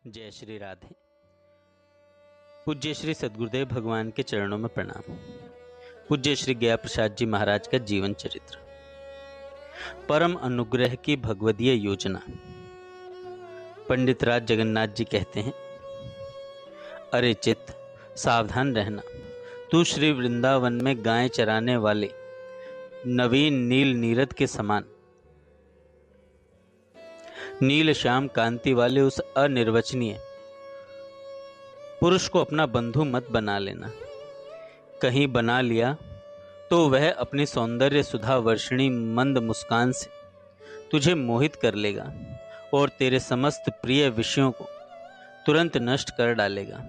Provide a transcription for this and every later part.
जय श्री राधे। पूज्य श्री सद्गुरुदेव भगवान के चरणों में प्रणाम। पूज्य श्री गया प्रसाद जी महाराज का जीवन चरित्र। परम अनुग्रह की भगवदीय योजना। पंडित राज जगन्नाथ जी कहते हैं, अरे चित्त सावधान रहना, तू श्री वृंदावन में गाय चराने वाले नवीन नील नीरद के समान नील श्याम कांति वाले उस अनिर्वचनीय पुरुष को अपना बंधु मत बना लेना। कहीं बना लिया तो वह अपनी सौंदर्य सुधा वर्षिणी मंद मुस्कान से तुझे मोहित कर लेगा और तेरे समस्त प्रिय विषयों को तुरंत नष्ट कर डालेगा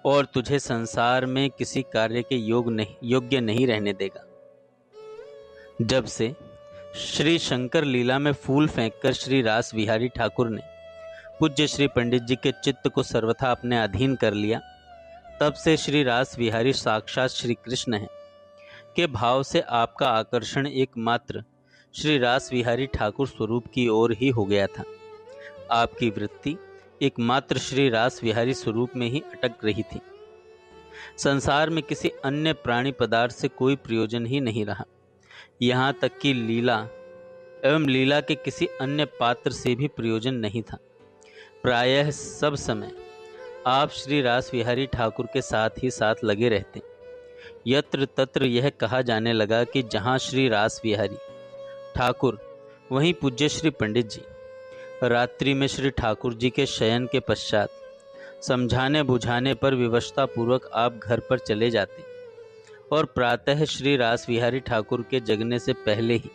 और तुझे संसार में किसी कार्य के योग्य नहीं रहने देगा। जब से श्री शंकर लीला में फूल फेंककर श्री रास विहारी ठाकुर ने पूज्य श्री पंडित जी के चित्त को सर्वथा अपने अधीन कर लिया, तब से श्री रास विहारी साक्षात श्री कृष्ण हैं के भाव से आपका आकर्षण एकमात्र श्री रास विहारी ठाकुर स्वरूप की ओर ही हो गया था। आपकी वृत्ति एकमात्र श्री रास विहारी स्वरूप में ही अटक रही थी। संसार में किसी अन्य प्राणी पदार्थ से कोई प्रयोजन ही नहीं रहा। यहाँ तक कि लीला एवं लीला के किसी अन्य पात्र से भी प्रयोजन नहीं था। प्रायः सब समय आप श्री रास विहारी ठाकुर के साथ ही साथ लगे रहते। यत्र तत्र यह कहा जाने लगा कि जहाँ श्री रास विहारी ठाकुर वहीं पूज्य श्री पंडित जी। रात्रि में श्री ठाकुर जी के शयन के पश्चात समझाने बुझाने पर विवशता पूर्वक आप घर पर चले जाते और प्रातः श्री रास विहारी ठाकुर के जगने से पहले ही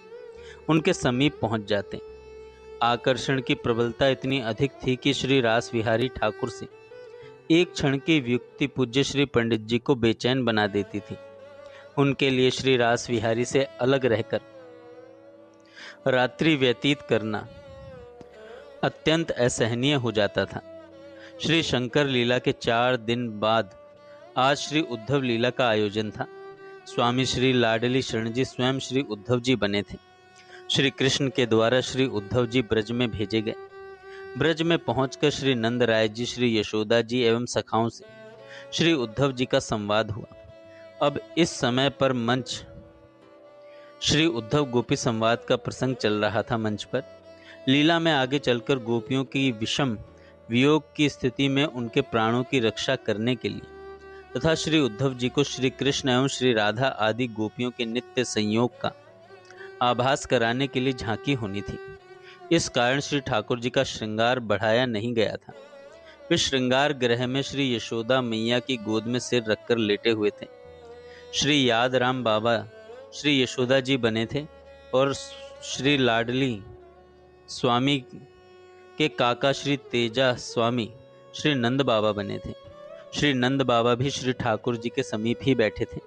उनके समीप पहुंच जाते। आकर्षण की प्रबलता इतनी अधिक थी कि श्री रास विहारी ठाकुर से एक क्षण की व्युक्ति पूज्य श्री पंडित जी को बेचैन बना देती थी। उनके लिए श्री रास विहारी से अलग रहकर रात्रि व्यतीत करना अत्यंत असहनीय हो जाता था। श्री शंकर लीला के 4 दिन बाद आज श्री उद्धव लीला का आयोजन था। स्वामी श्री लाडली शरण जी स्वयं श्री उद्धव जी बने थे। श्री कृष्ण के द्वारा श्री उद्धव जी ब्रज में भेजे गए। ब्रज में पहुंचकर श्री नंद राय जी, श्री यशोदा जी एवं सखाओं से श्री उद्धव जी का संवाद हुआ। अब इस समय पर मंच श्री उद्धव गोपी संवाद का प्रसंग चल रहा था। मंच पर लीला में आगे चलकर गोपियों की विषम वियोग की स्थिति में उनके प्राणों की रक्षा करने के लिए तथा श्री उद्धव जी को श्री कृष्ण एवं श्री राधा आदि गोपियों के नित्य संयोग का आभास कराने के लिए झांकी होनी थी। इस कारण श्री ठाकुर जी का श्रृंगार बढ़ाया नहीं गया था। वे श्रृंगार गृह में श्री यशोदा मैया की गोद में सिर रखकर लेटे हुए थे। श्री यादराम बाबा श्री यशोदा जी बने थे और श्री लाडली स्वामी के काका श्री तेजा स्वामी श्री नंद बाबा बने थे। श्री नंद बाबा भी श्री ठाकुर जी के समीप ही बैठे थे।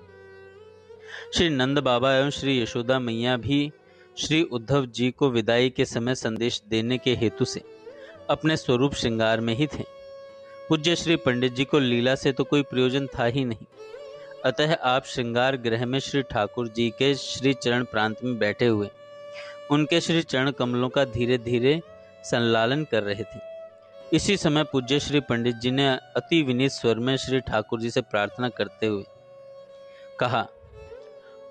श्री नंद बाबा एवं श्री यशोदा मैया भी श्री उद्धव जी को विदाई के समय संदेश देने के हेतु से अपने स्वरूप श्रृंगार में ही थे। पूज्य श्री पंडित जी को लीला से तो कोई प्रयोजन था ही नहीं, अतः आप श्रृंगार गृह में श्री ठाकुर जी के श्री चरण प्रांत में बैठे हुए उनके श्री चरण कमलों का धीरे धीरे संलालन कर रहे थे। इसी समय पूज्य श्री पंडित जी ने अति विनीत स्वर में श्री ठाकुर जी से प्रार्थना करते हुए कहा,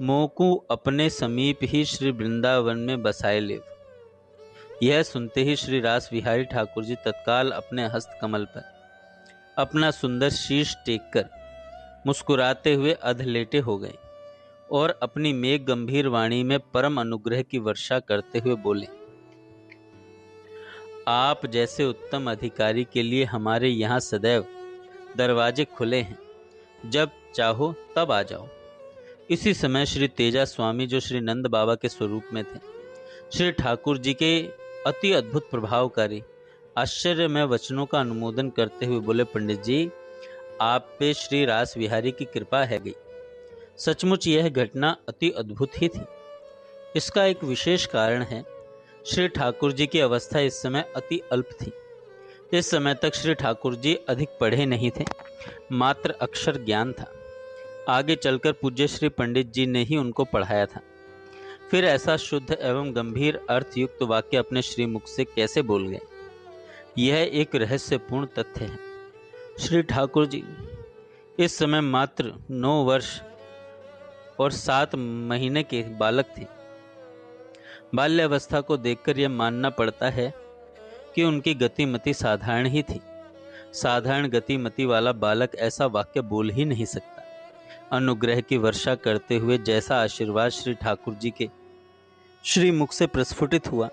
मोकू अपने समीप ही श्री वृंदावन में बसाए लेव। यह सुनते ही श्री रास विहारी ठाकुर जी तत्काल अपने हस्त कमल पर अपना सुंदर शीश टेककर मुस्कुराते हुए अध लेटे हो गए और अपनी मेघ गंभीर वाणी में परम अनुग्रह की वर्षा करते हुए बोले, आप जैसे उत्तम अधिकारी के लिए हमारे यहाँ सदैव दरवाजे खुले हैं, जब चाहो तब आ जाओ। इसी समय श्री तेजा स्वामी, जो श्री नंद बाबा के स्वरूप में थे, श्री ठाकुर जी के अति अद्भुत प्रभावकारी आश्चर्यमय वचनों का अनुमोदन करते हुए बोले, पंडित जी, आप पे श्री रास विहारी की कृपा है गई। सचमुच यह घटना अति अद्भुत ही थी। इसका एक विशेष कारण है। श्री ठाकुर जी की अवस्था इस समय अति अल्प थी। इस समय तक श्री ठाकुर जी अधिक पढ़े नहीं थे, मात्र अक्षर ज्ञान था। आगे चलकर पूज्य श्री पंडित जी ने ही उनको पढ़ाया था। फिर ऐसा शुद्ध एवं गंभीर अर्थयुक्त वाक्य अपने श्रीमुख से कैसे बोल गए? यह एक रहस्यपूर्ण तथ्य है। श्री ठाकुर जी इस समय मात्र 9 वर्ष और 7 महीने के बालक थे। बाल्यावस्था को देखकर यह मानना पड़ता है कि उनकी गतिमति साधारण ही थी। साधारण गतिमति वाला बालक ऐसा वाक्य बोल ही नहीं सकता। अनुग्रह की वर्षा करते हुए जैसा आशीर्वाद श्री ठाकुर जी के श्री मुख से प्रस्फुटित हुआ,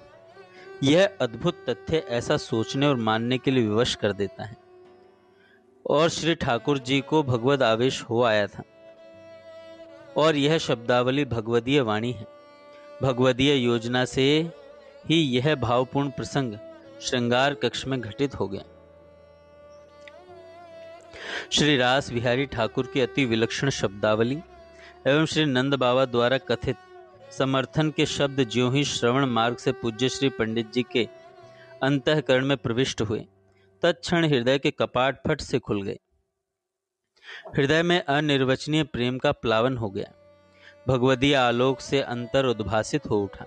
यह अद्भुत तथ्य ऐसा सोचने और मानने के लिए विवश कर देता है। और श्री ठाकुर जी को भगवद आवेश हो आया था। और यह शब्दावली भगवदीय वाणी है। भगवदीय योजना से ही यह भावपूर्ण प्रसंग श्रृंगार कक्ष में घटित हो गया। श्री रास बिहारी ठाकुर की अति विलक्षण शब्दावली एवं श्री नंद बाबा द्वारा कथित समर्थन के शब्द ज्यों ही श्रवण मार्ग से पूज्य श्री पंडित जी के अंतःकरण में प्रविष्ट हुए, तत्क्षण हृदय के कपाट फट से खुल गए। हृदय में अनिर्वचनीय प्रेम का प्लावन हो गया। भगवदीय आलोक से अंतर उद्भासित हो उठा।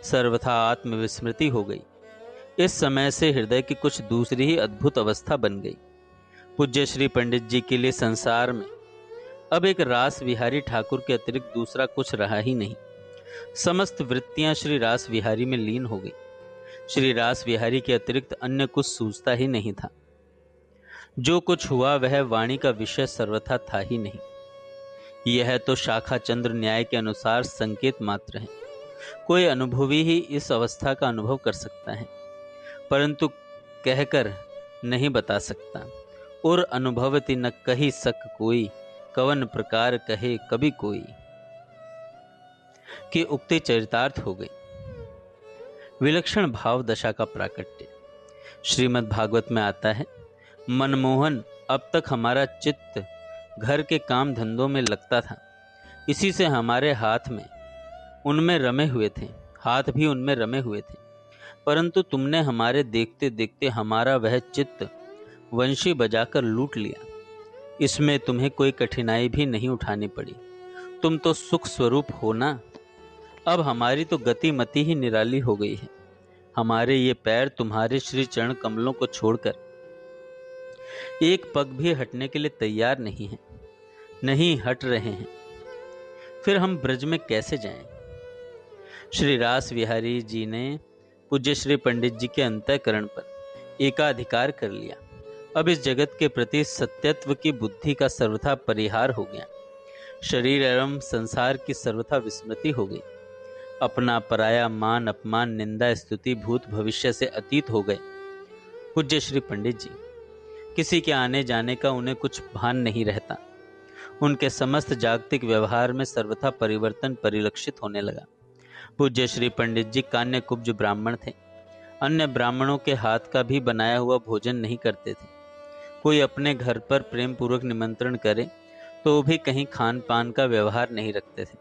सर्वथा आत्मविस्मृति हो गई। इस समय से हृदय की कुछ दूसरी ही अद्भुत अवस्था बन गई। पूज्य श्री पंडित जी के लिए संसार में अब एक रास बिहारी ठाकुर के अतिरिक्त दूसरा कुछ रहा ही नहीं। समस्त वृत्तियां श्री रास बिहारी में लीन हो गई। श्री रास बिहारी के अतिरिक्त अन्य कुछ सूझता ही नहीं था। जो कुछ हुआ वह वाणी का विषय सर्वथा था ही नहीं। यह तो शाखा चंद्र न्याय के अनुसार संकेत मात्र है। कोई अनुभवी ही इस अवस्था का अनुभव कर सकता है, परंतु कहकर नहीं बता सकता। और अनुभवति न कही सक कोई, कवन प्रकार कहे कभी कोई की उक्ति चरितार्थ हो गई। विलक्षण भाव दशा का प्राकट्य श्रीमद् भागवत में आता है। मनमोहन अब तक हमारा चित्त घर के काम धंधों में लगता था। इसी से हमारे हाथ भी उनमें रमे हुए थे, परंतु तुमने हमारे देखते देखते हमारा वह चित्त वंशी बजाकर लूट लिया। इसमें तुम्हें कोई कठिनाई भी नहीं उठानी पड़ी। तुम तो सुख स्वरूप हो ना। अब हमारी तो गतिमति ही निराली हो गई है। हमारे ये पैर तुम्हारे श्री चरण कमलों को छोड़कर एक पग भी हटने के लिए तैयार नहीं हट रहे हैं। फिर हम ब्रज में कैसे जाएं? श्री रास बिहारी जी ने पूज्य श्री पंडित जी के अंतःकरण पर एकाधिकार कर लिया। अब इस जगत के प्रति सत्यत्व की बुद्धि का सर्वथा परिहार हो गया। शरीर एवं संसार की सर्वथा विस्मृति हो गई। अपना पराया मान अपमान निंदा स्तुति भूत भविष्य से अतीत हो गए। पूज्य श्री पंडित जी किसी के आने जाने का उन्हें कुछ भान नहीं रहता। उनके समस्त जागतिक व्यवहार में सर्वथा परिवर्तन परिलक्षित होने लगा। पूज्य श्री पंडित जी कान्य कुब्ज ब्राह्मण थे। अन्य ब्राह्मणों के हाथ का भी बनाया हुआ भोजन नहीं करते थे। कोई अपने घर पर प्रेम पूर्वक निमंत्रण करे तो भी कहीं खान पान का व्यवहार नहीं रखते थे।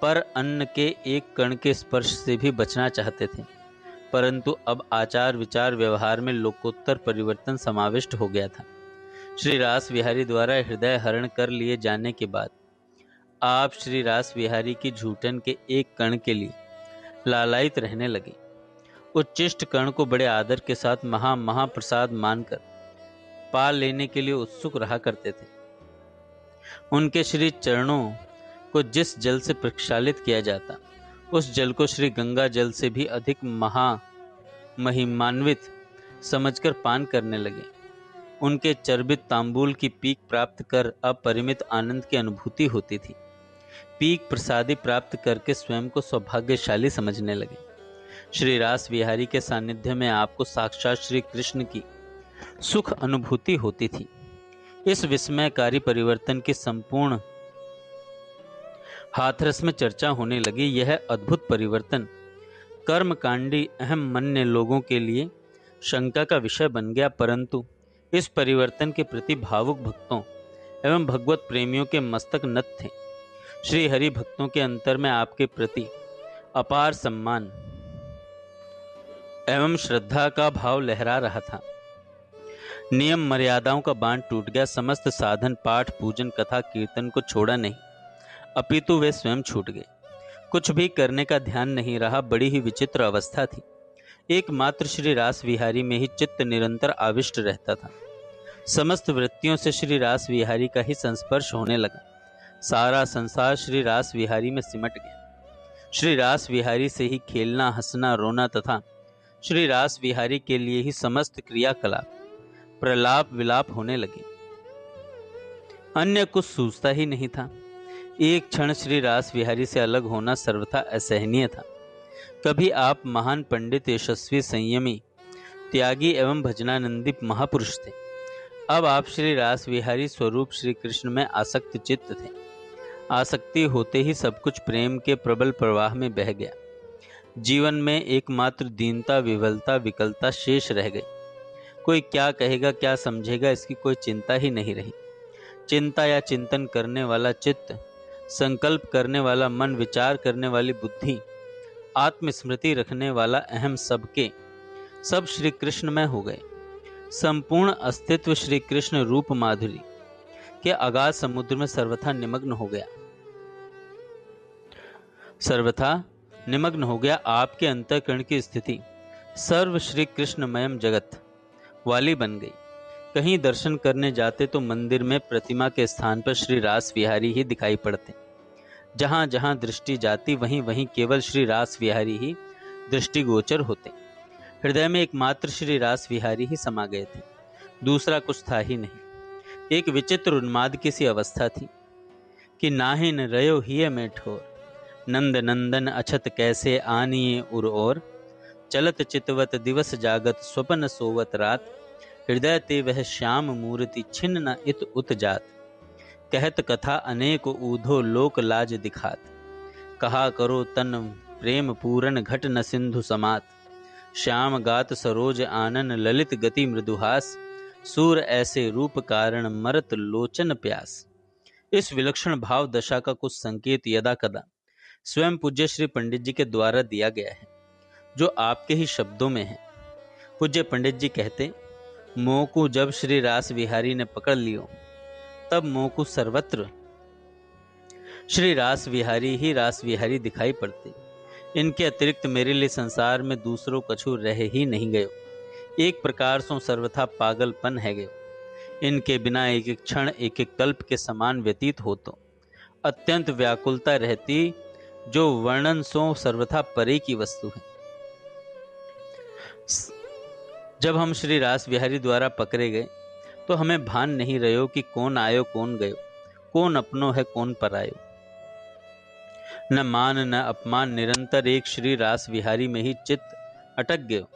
पर अन्न के एक कण के स्पर्श से भी बचना चाहते थे। परंतु अब आचार विचार व्यवहार में लोकोत्तर परिवर्तन समाविष्ट हो गया था। श्री रास बिहारी द्वारा हृदय हरण कर लिए जाने के बाद आप श्री रास बिहारी की झूठन के एक कण के लिए लालायित रहने लगे। उच्चिष्ट कण को बड़े आदर के साथ महाप्रसाद मानकर पा लेने के लिए उत्सुक रहा करते थे। उनके श्री चरणों को जिस जल से प्रक्षालित किया जाता, उस जल को श्री गंगा जल से भी अधिक महिमान्वित समझकर पान करने लगे। उनके चर्बित तांबूल की पीक प्राप्त कर अपरिमित आनंद की अनुभूति होती थी। पीक प्रसादी प्राप्त करके स्वयं को सौभाग्यशाली समझने लगे। श्री रास बिहारी के सानिध्य में आपको साक्षात श्री कृष्ण की सुख अनुभूति होती थी। इस विस्मयकारी परिवर्तन की संपूर्ण हाथरस में चर्चा होने लगी। यह अद्भुत परिवर्तन कर्मकांडी अहम मन्य लोगों के लिए शंका का विषय बन गया, परंतु इस परिवर्तन के प्रति भावुक भक्तों एवं भगवत प्रेमियों के मस्तक नत थे। श्री हरि भक्तों के अंतर में आपके प्रति अपार सम्मान एवं श्रद्धा का भाव लहरा रहा था। नियम मर्यादाओं का बांध टूट गया। समस्त साधन पाठ पूजन कथा कीर्तन को छोड़ा नहीं, अपितु वे स्वयं छूट गए। कुछ भी करने का ध्यान नहीं रहा। बड़ी ही विचित्र अवस्था थी। एकमात्र श्री रास विहारी में ही चित्त निरंतर आविष्ट रहता था। समस्त वृत्तियों से श्री रास विहारी का ही संस्पर्श होने लगा। सारा संसार श्री रास विहारी में सिमट गया। श्री रास विहारी से ही खेलना, हंसना, रोना तथा श्री रास विहारी के लिए ही समस्त क्रियाकलाप, प्रलाप विलाप होने लगे। अन्य कुछ सूझता ही नहीं था। एक क्षण श्री रास विहारी से अलग होना सर्वथा असहनीय था। कभी आप महान पंडित, यशस्वी, संयमी, त्यागी एवं भजनानंदी महापुरुष थे। अब आप श्री रास विहारी स्वरूप श्री कृष्ण में आसक्त चित्त थे। आसक्ति होते ही सब कुछ प्रेम के प्रबल प्रवाह में बह गया। जीवन में एकमात्र दीनता, विवलता, विकलता शेष रह गई। कोई क्या कहेगा, क्या समझेगा, इसकी कोई चिंता ही नहीं रही। चिंता या चिंतन करने वाला चित्त, संकल्प करने वाला मन, विचार करने वाली बुद्धि, आत्मस्मृति रखने वाला अहम, सबके सब श्री कृष्ण में हो गए। संपूर्ण अस्तित्व श्री कृष्ण रूप माधुरी के अगाध समुद्र में सर्वथा निमग्न हो गया। आपके अंतःकरण की स्थिति सर्व श्री कृष्णमयम जगत वाली बन गई। कहीं दर्शन करने जाते तो मंदिर में प्रतिमा के स्थान पर श्री रास विहारी ही दिखाई पड़ते। जहां जहां दृष्टि जाती वहीं वहीं केवल श्री रास विहारी ही दृष्टिगोचर होते। हृदय में एकमात्र श्री रास विहारी ही समा गए थे। दूसरा कुछ था ही नहीं। एक विचित्र उन्माद की सी अवस्था थी कि नाहि न रयो हिय में ठोर, नंद नंदन अछत कैसे आनिए उर और, चलत चितवत दिवस जागत स्वपन सोवत रात, हृदय ते वह श्याम मूर्ति छिन्न न इत उत जात, कहत कथा अनेक ऊधो लोक लाज दिखात, कहा करो तन प्रेम पूरन घट न सिंधु समात, श्याम गात सरोज आनन ललित गति मृदुहास, सूर ऐसे रूप कारण मरत लोचन प्यास। इस विलक्षण भाव दशा का कुछ संकेत यदा कदा स्वयं पूज्य श्री पंडित जी के द्वारा दिया गया है, जो आपके ही शब्दों में है। पूज्य पंडित जी कहते, मोकू जब श्री रास विहारी ने पकड़ लियो, तब मोकू सर्वत्र श्री रास विहारी ही रास विहारी दिखाई पड़ते। इनके अतिरिक्त मेरे लिए संसार में दूसरों कछु रह ही नहीं गयो। एक प्रकार से सर्वथा पागलपन है गयो। इनके बिना एक एक क्षण, एक एक कल्प के समान व्यतीत हो तो अत्यंत व्याकुलता रहती, जो वर्णन सो सर्वथा परे की वस्तु है। जब हम श्री रास विहारी द्वारा पकड़े गए तो हमें भान नहीं रहो कि कौन आयो कौन गयो, कौन अपनो है कौन परायो। न मान न अपमान, निरंतर एक श्री रास विहारी में ही चित्त अटक गयो।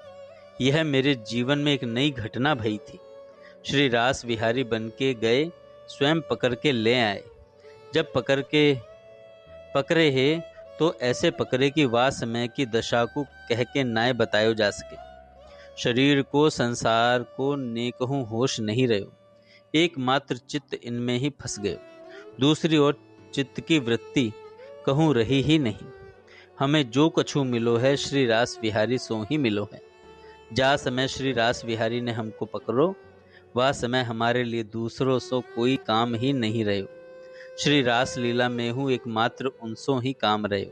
यह मेरे जीवन में एक नई घटना भई थी। श्री रास विहारी बन के गए, स्वयं पकड़ के ले आए। जब पकड़े है तो ऐसे पकड़े कि वाह समय की दशा को कह के नाय बतायो जा सके। शरीर को, संसार को नेकहूं होश नहीं रहो। एकमात्र चित्त इनमें ही फंस गयो। दूसरी ओर चित्त की वृत्ति कहूं रही ही नहीं। हमें जो कछु मिलो है श्री रास विहारी सो ही मिलो है। जा समय श्री रास विहारी ने हमको पकड़ो, वह समय हमारे लिए दूसरों सो कोई काम ही नहीं रहो। श्री रास लीला में हूँ एकमात्र उनसों ही काम रहो।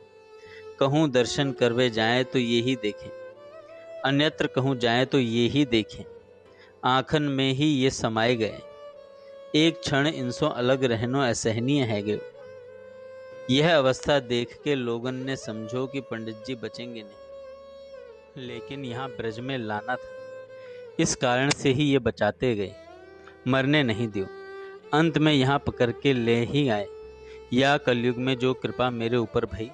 कहूँ दर्शन करवे जाए तो ये ही देखें, अन्यत्र कहूँ जाए तो ये ही देखें। आँखन में ही ये समाये गए। एक क्षण इनसों अलग रहनो असहनीय है गयो। यह अवस्था देख के लोगन ने समझो कि पंडित जी बचेंगे नहीं, लेकिन यहाँ ब्रज में लाना था, इस कारण से ही ये बचाते गए, मरने नहीं दियो। अंत में यहाँ पकड़ के ले ही आए। या कलयुग में जो कृपा मेरे ऊपर भई,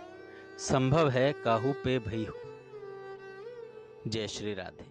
संभव है काहू पे भई हो। जय श्री राधे।